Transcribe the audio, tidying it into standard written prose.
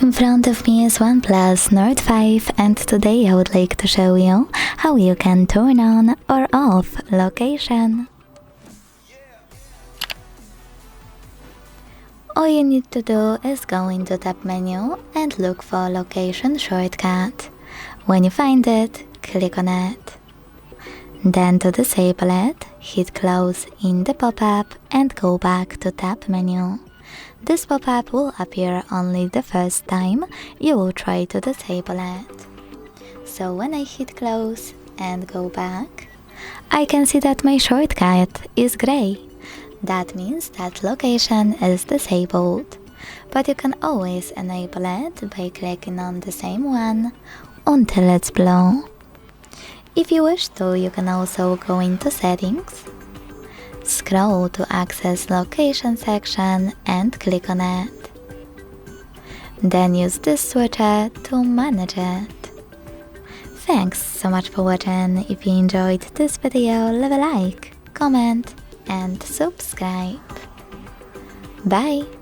In front of me is OnePlus Nord 5, and today I would like to show you how you can turn on or off location. All you need to do is go into Tab menu and look for location shortcut. When you find it, click on it. Then to disable it, hit close in the pop-up and go back to Tab menu. This pop-up will appear only the first time you will try to disable it. So when I hit close and go back, I can see that my shortcut is gray. That means that location is disabled, but you can always enable it by clicking on the same one until it's blue. If you wish to, you can also go into settings, scroll to access location section and click on it. Then use this switcher to manage it. Thanks so much for watching. If you enjoyed this video, leave a like, comment and subscribe. Bye!